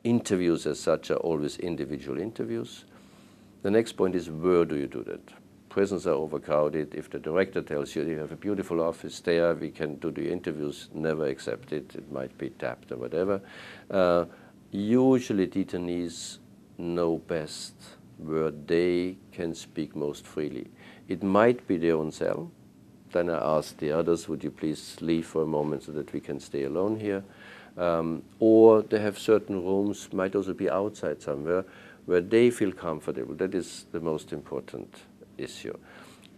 interviews as such are always individual interviews. The next point is, where do you do that? Prisons are overcrowded. If the director tells you you have a beautiful office there, we can do the interviews, never accept it. It might be tapped or whatever. Usually detainees know best where they can speak most freely. It might be their own cell. Then I ask the others, would you please leave for a moment so that we can stay alone here? Or they have certain rooms, might also be outside somewhere, where they feel comfortable. That is the most important issue.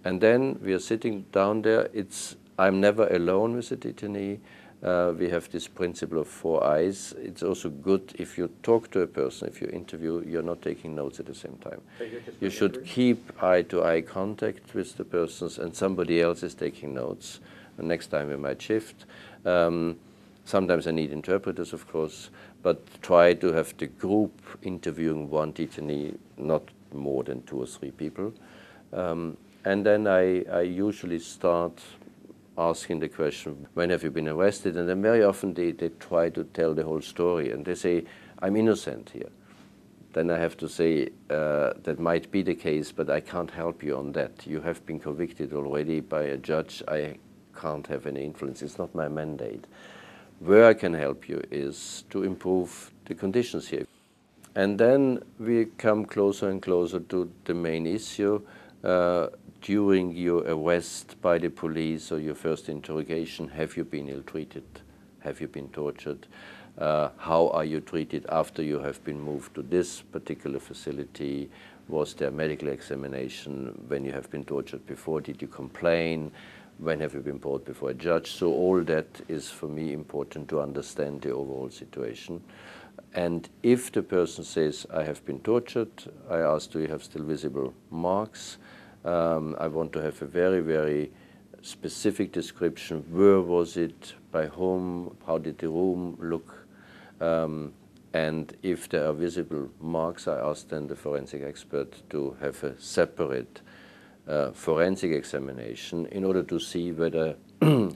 And then we are sitting down there. I'm never alone with the detainee. We have this principle of 4 eyes. It's also good if you talk to a person, if you interview, you're not taking notes at the same time. You should keep eye-to-eye contact with the persons, and somebody else is taking notes. The next time we might shift. Sometimes I need interpreters, of course, but try to have the group interviewing one detainee, not more than 2 or 3 people. And then I usually start asking the question, when have you been arrested? And then very often they try to tell the whole story, and they say, I'm innocent here. Then I have to say, that might be the case, but I can't help you on that. You have been convicted already by a judge. I can't have any influence. It's not my mandate. Where I can help you is to improve the conditions here. And then we come closer and closer to the main issue. During your arrest by the police or your first interrogation, have you been ill-treated? Have you been tortured? How are you treated after you have been moved to this particular facility? Was there a medical examination when you have been tortured before? Did you complain? When have you been brought before a judge? So all that is for me important to understand the overall situation. And if the person says, I have been tortured, I ask, do you have still visible marks? I want to have a very, very specific description. Where was it? By whom? How did the room look? And if there are visible marks, I ask then the forensic expert to have a separate forensic examination in order to see whether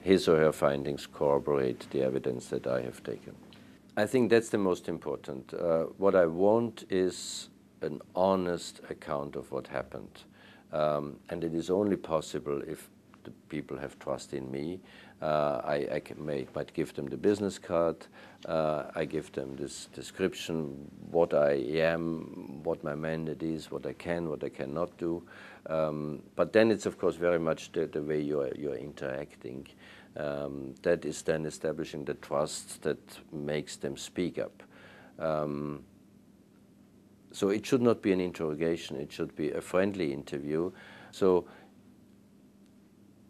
his or her findings corroborate the evidence that I have taken. I think that's the most important. What I want is an honest account of what happened. And it is only possible if the people have trust in me. I might give them the business card. I give them this description, what I am, what my mandate is, what I can, what I cannot do. But then it's, of course, very much the way you're interacting. That is then establishing the trust that makes them speak up. So it should not be an interrogation, it should be a friendly interview. So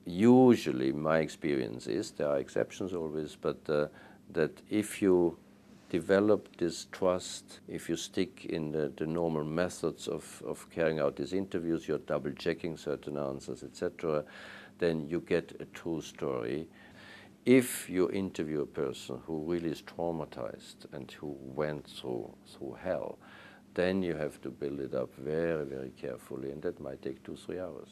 usually my experience is, there are exceptions always, but that if you develop this trust, if you stick in the normal methods of carrying out these interviews, you're double-checking certain answers, etc., then you get a true story. If you interview a person who really is traumatized and who went through hell, then you have to build it up very, very carefully, and that might take 2-3 hours.